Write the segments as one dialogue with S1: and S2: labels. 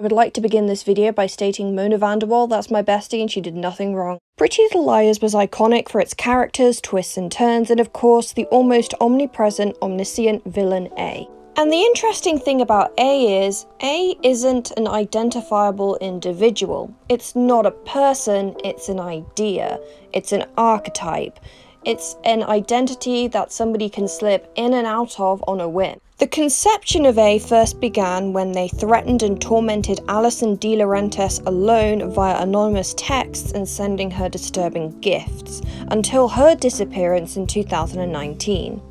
S1: I would like to begin this video by stating Mona Vanderwaal, that's my bestie and she did nothing wrong. Pretty Little Liars was iconic for its characters, twists and turns, and of course the almost omnipresent, omniscient villain A. And the interesting thing about A isn't an identifiable individual. It's not a person, it's an idea. It's an archetype. It's an identity that somebody can slip in and out of on a whim. The conception of A first began when they threatened and tormented Alison De Laurentiis alone via anonymous texts and sending her disturbing gifts, until her disappearance in 2019.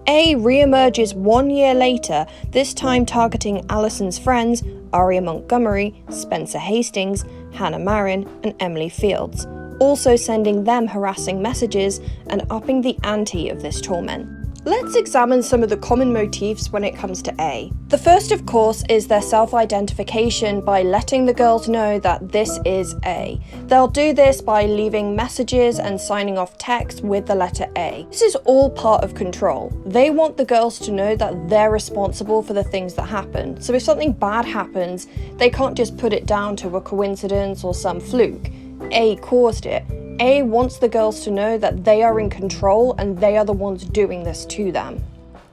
S1: A re-emerges 1 year later, this time targeting Alison's friends, Aria Montgomery, Spencer Hastings, Hannah Marin, and Emily Fields, also sending them harassing messages and upping the ante of this torment. Let's examine some of the common motifs when it comes to A. The first, of course, is their self-identification by letting the girls know that this is A. They'll do this by leaving messages and signing off texts with the letter A. This is all part of control. They want the girls to know that they're responsible for the things that happen. So if something bad happens, they can't just put it down to a coincidence or some fluke. A caused it. A wants the girls to know that they are in control and they are the ones doing this to them.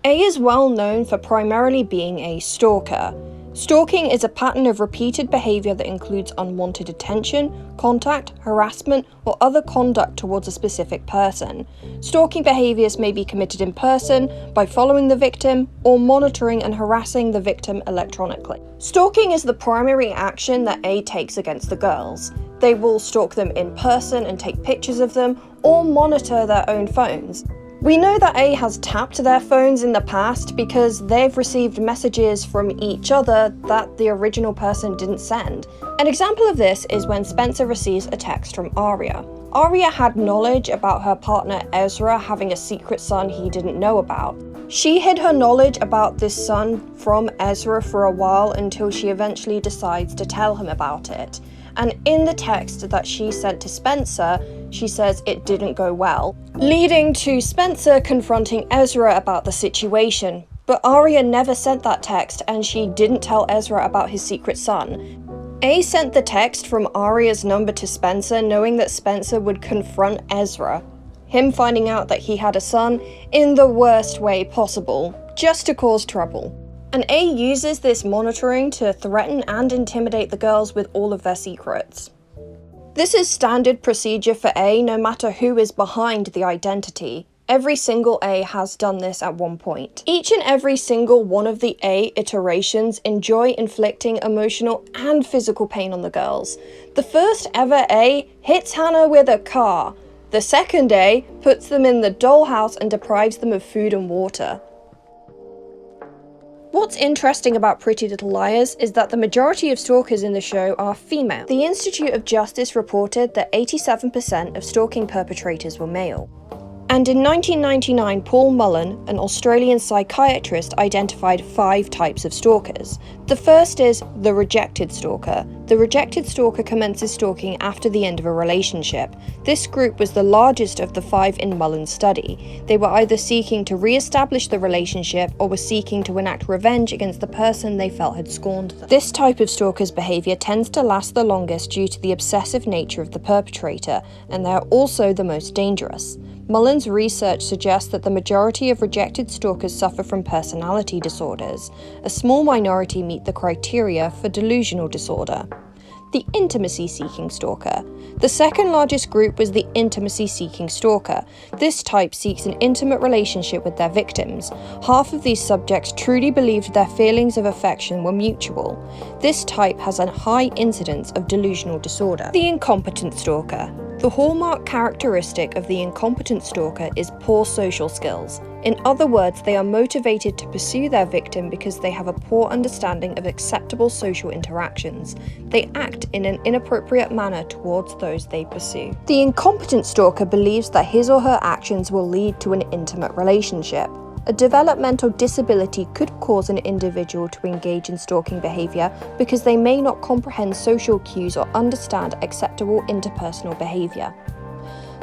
S1: A is well known for primarily being a stalker. Stalking is a pattern of repeated behavior that includes unwanted attention, contact, harassment, or other conduct towards a specific person. Stalking behaviors may be committed in person, by following the victim, or monitoring and harassing the victim electronically. Stalking is the primary action that A takes against the girls. They will stalk them in person and take pictures of them, or monitor their own phones. We know that A has tapped their phones in the past because they've received messages from each other that the original person didn't send. An example of this is when Spencer receives a text from Aria. Aria had knowledge about her partner Ezra having a secret son he didn't know about. She hid her knowledge about this son from Ezra for a while until she eventually decides to tell him about it. And in the text that she sent to Spencer, she says it didn't go well, leading to Spencer confronting Ezra about the situation. But Aria never sent that text and she didn't tell Ezra about his secret son. A sent the text from Aria's number to Spencer knowing that Spencer would confront Ezra, him finding out that he had a son in the worst way possible, just to cause trouble. And A uses this monitoring to threaten and intimidate the girls with all of their secrets. This is standard procedure for A no matter who is behind the identity. Every single A has done this at one point. Each and every single one of the A iterations enjoy inflicting emotional and physical pain on the girls. The first ever A hits Hannah with a car. The second A puts them in the dollhouse and deprives them of food and water. What's interesting about Pretty Little Liars is that the majority of stalkers in the show are female. The Institute of Justice reported that 87% of stalking perpetrators were male. And in 1999, Paul Mullen, an Australian psychiatrist, identified 5 types of stalkers. The first is the rejected stalker. The rejected stalker commences stalking after the end of a relationship. This group was the largest of the 5 in Mullen's study. They were either seeking to re-establish the relationship or were seeking to enact revenge against the person they felt had scorned them. This type of stalker's behavior tends to last the longest due to the obsessive nature of the perpetrator, and they are also the most dangerous. Mullen's research suggests that the majority of rejected stalkers suffer from personality disorders. A small minority meet the criteria for delusional disorder. The intimacy-seeking stalker. The second largest group was the intimacy-seeking stalker. This type seeks an intimate relationship with their victims. Half of these subjects truly believed their feelings of affection were mutual. This type has a high incidence of delusional disorder. The incompetent stalker. The hallmark characteristic of the incompetent stalker is poor social skills. In other words, they are motivated to pursue their victim because they have a poor understanding of acceptable social interactions. They act in an inappropriate manner towards those they pursue. The incompetent stalker believes that his or her actions will lead to an intimate relationship. A developmental disability could cause an individual to engage in stalking behavior because they may not comprehend social cues or understand acceptable interpersonal behavior.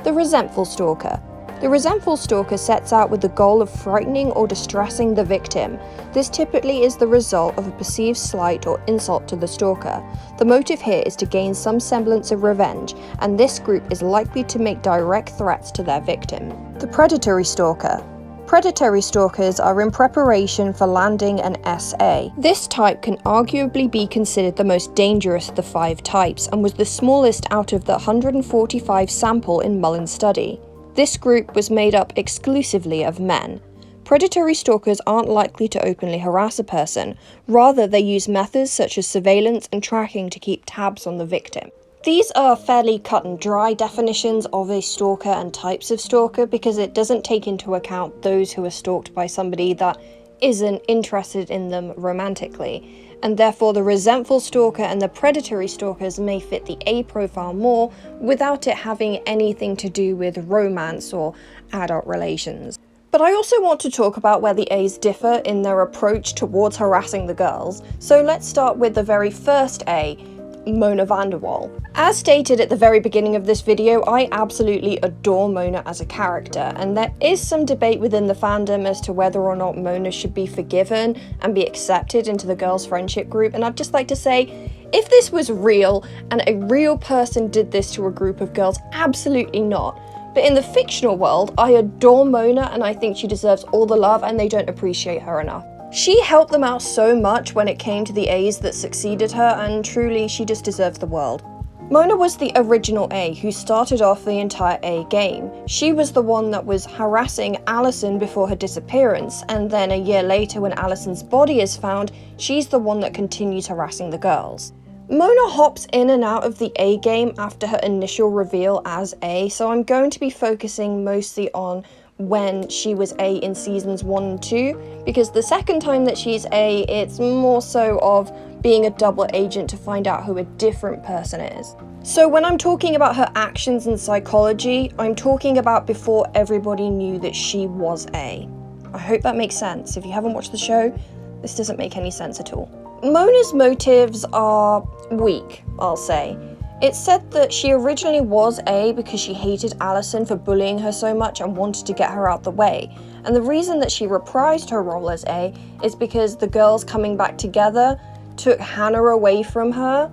S1: The resentful stalker. The resentful stalker sets out with the goal of frightening or distressing the victim. This typically is the result of a perceived slight or insult to the stalker. The motive here is to gain some semblance of revenge, and this group is likely to make direct threats to their victim. The predatory stalker. Predatory stalkers are in preparation for landing an SA. This type can arguably be considered the most dangerous of the 5 types and was the smallest out of the 145 sample in Mullen's study. This group was made up exclusively of men. Predatory stalkers aren't likely to openly harass a person, rather they use methods such as surveillance and tracking to keep tabs on the victim. These are fairly cut and dry definitions of a stalker and types of stalker because it doesn't take into account those who are stalked by somebody that isn't interested in them romantically, and therefore the resentful stalker and the predatory stalkers may fit the A profile more without it having anything to do with romance or adult relations. But I also want to talk about where the A's differ in their approach towards harassing the girls, so let's start with the very first A, Mona Vanderwaal. As stated at the very beginning of this video, I absolutely adore Mona as a character, and there is some debate within the fandom as to whether or not Mona should be forgiven and be accepted into the girls' friendship group, and I'd just like to say, if this was real and a real person did this to a group of girls, absolutely not. But in the fictional world, I adore Mona and I think she deserves all the love and they don't appreciate her enough. She helped them out so much when it came to the A's that succeeded her, and truly, she just deserves the world. Mona was the original A who started off the entire A game. She was the one that was harassing Allison before her disappearance, and then a year later when Allison's body is found, she's the one that continues harassing the girls. Mona hops in and out of the A game after her initial reveal as A, so I'm going to be focusing mostly on when she was A in seasons 1 and 2, because the second time that she's A, it's more so of being a double agent to find out who a different person is. So when I'm talking about her actions and psychology, I'm talking about before everybody knew that she was A. I hope that makes sense. If you haven't watched the show, this doesn't make any sense at all. Mona's motives are weak, I'll say. It's said that she originally was A because she hated Allison for bullying her so much and wanted to get her out the way. And the reason that she reprised her role as A is because the girls coming back together took Hannah away from her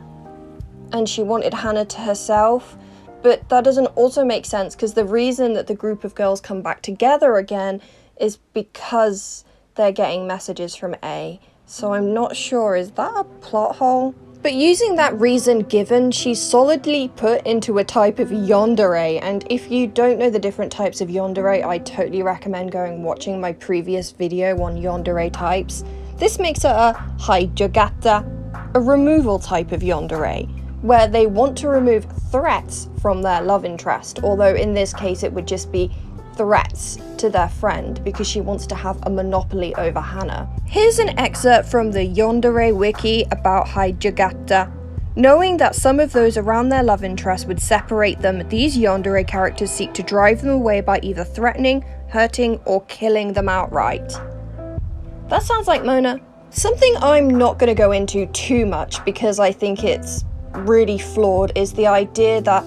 S1: and she wanted Hannah to herself. But that doesn't also make sense because the reason that the group of girls come back together again is because they're getting messages from A. So I'm not sure, is that a plot hole? But using that reason given, she's solidly put into a type of yandere, and if you don't know the different types of yandere, I totally recommend going and watching my previous video on yandere types. This makes her a haijagata, a removal type of yandere, where they want to remove threats from their love interest, although in this case it would just be threats to their friend because she wants to have a monopoly over Hannah. Here's an excerpt from the Yandere wiki about Haijagata. Knowing that some of those around their love interest would separate them, these Yandere characters seek to drive them away by either threatening, hurting, or killing them outright. That sounds like Mona. Something I'm not going to go into too much because I think it's really flawed is the idea that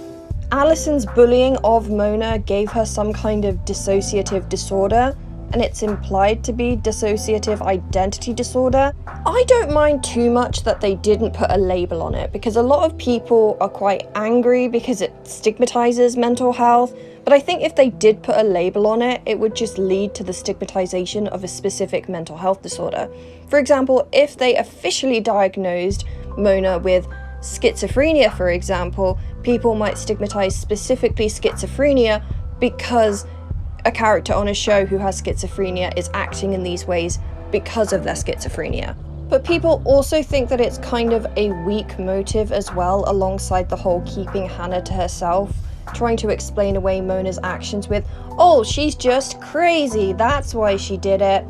S1: Allison's bullying of Mona gave her some kind of dissociative disorder, and it's implied to be dissociative identity disorder. I don't mind too much that they didn't put a label on it, because a lot of people are quite angry because it stigmatizes mental health, but I think if they did put a label on it, it would just lead to the stigmatization of a specific mental health disorder. For example, if they officially diagnosed Mona with schizophrenia, for example, people might stigmatize specifically schizophrenia because a character on a show who has schizophrenia is acting in these ways because of their schizophrenia. But people also think that it's kind of a weak motive as well, alongside the whole keeping Hannah to herself, trying to explain away Mona's actions with, oh, she's just crazy, that's why she did it.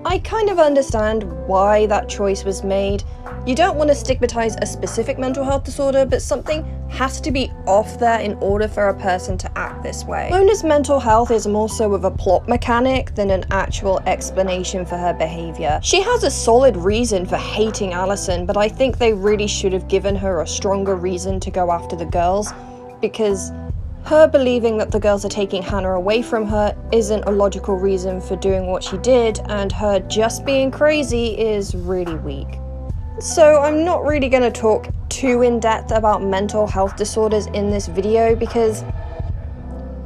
S1: I kind of understand why that choice was made. You don't want to stigmatize a specific mental health disorder, but something has to be off there in order for a person to act this way. Mona's mental health is more so of a plot mechanic than an actual explanation for her behavior. She has a solid reason for hating Allison, but I think they really should have given her a stronger reason to go after the girls, because Her believing that the girls are taking Hannah away from her isn't a logical reason for doing what she did, and her just being crazy is really weak. So I'm not really going to talk too in depth about mental health disorders in this video because,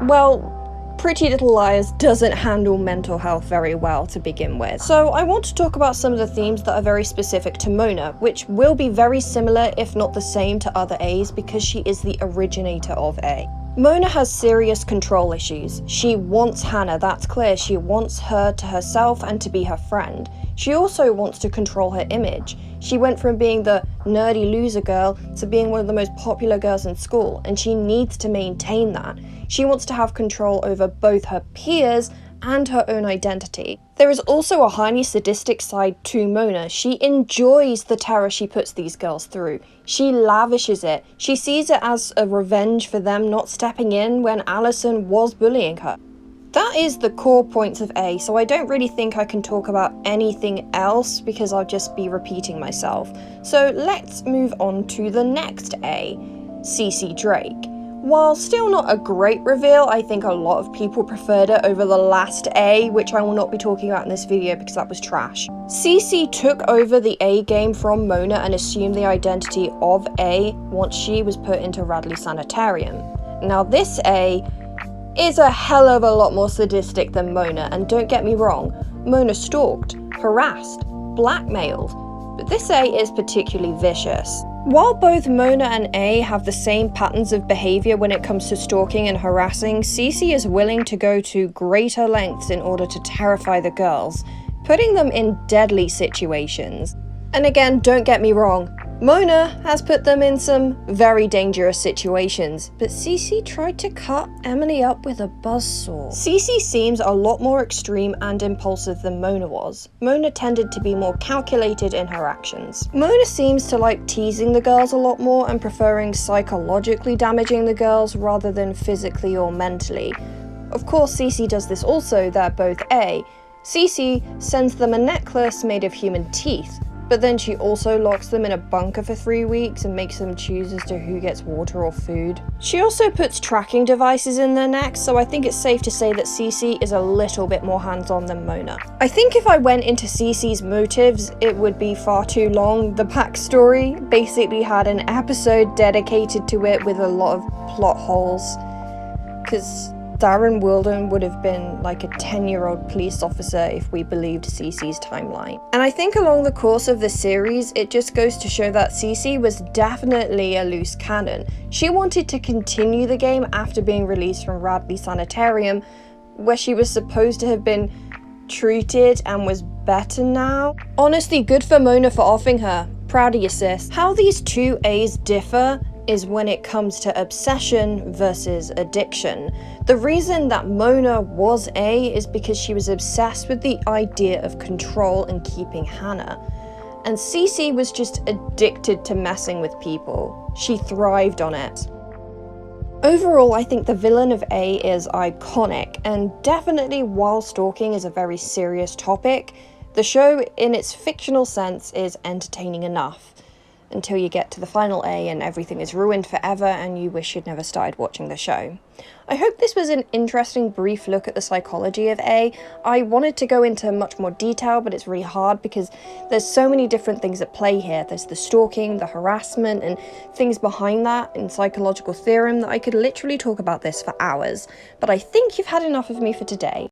S1: well, Pretty Little Liars doesn't handle mental health very well to begin with. So I want to talk about some of the themes that are very specific to Mona, which will be very similar if not the same to other A's because she is the originator of A. Mona has serious control issues. She wants Hannah, that's clear. She wants her to herself and to be her friend. She also wants to control her image. She went from being the nerdy loser girl to being one of the most popular girls in school, and she needs to maintain that. She wants to have control over both her peers and her own identity. There is also a highly sadistic side to Mona. She enjoys the terror she puts these girls through. She lavishes it. She sees it as a revenge for them not stepping in when Allison was bullying her. That is the core points of A, so I don't really think I can talk about anything else because I'll just be repeating myself. So let's move on to the next A, CeCe Drake. While still not a great reveal, I think a lot of people preferred it over the last A, which I will not be talking about in this video because that was trash. CeCe took over the A game from Mona and assumed the identity of A once she was put into Radley Sanitarium. Now this A is a hell of a lot more sadistic than Mona, and don't get me wrong, Mona stalked, harassed, blackmailed, but this A is particularly vicious. While both Mona and A have the same patterns of behavior when it comes to stalking and harassing, CeCe is willing to go to greater lengths in order to terrify the girls, putting them in deadly situations. And again, don't get me wrong, Mona has put them in some very dangerous situations, but CeCe tried to cut Emily up with a buzzsaw. CeCe seems a lot more extreme and impulsive than Mona was. Mona tended to be more calculated in her actions. Mona seems to like teasing the girls a lot more and preferring psychologically damaging the girls rather than physically or mentally. Of course, CeCe does this also, they're both A. CeCe sends them a necklace made of human teeth, but then she also locks them in a bunker for 3 weeks and makes them choose as to who gets water or food. She also puts tracking devices in their necks, so I think it's safe to say that CeCe is a little bit more hands-on than Mona. I think if I went into CeCe's motives, it would be far too long. The backstory basically had an episode dedicated to it with a lot of plot holes, because Darren Wilden would have been like a 10-year-old police officer if we believed CeCe's timeline. And I think along the course of the series, it just goes to show that CeCe was definitely a loose cannon. She wanted to continue the game after being released from Radley Sanitarium, where she was supposed to have been treated and was better now. Honestly, good for Mona for offing her. Proud of you, sis. How these two A's differ is when it comes to obsession versus addiction. The reason that Mona was A is because she was obsessed with the idea of control and keeping Hannah. And CeCe was just addicted to messing with people. She thrived on it. Overall, I think the villain of A is iconic, and definitely while stalking is a very serious topic, the show in its fictional sense is entertaining enough. Until you get to the final A and everything is ruined forever and you wish you'd never started watching the show. I hope this was an interesting brief look at the psychology of A. I wanted to go into much more detail, but it's really hard because there's so many different things at play here. There's the stalking, the harassment, and things behind that in psychological theorem that I could literally talk about this for hours. But I think you've had enough of me for today.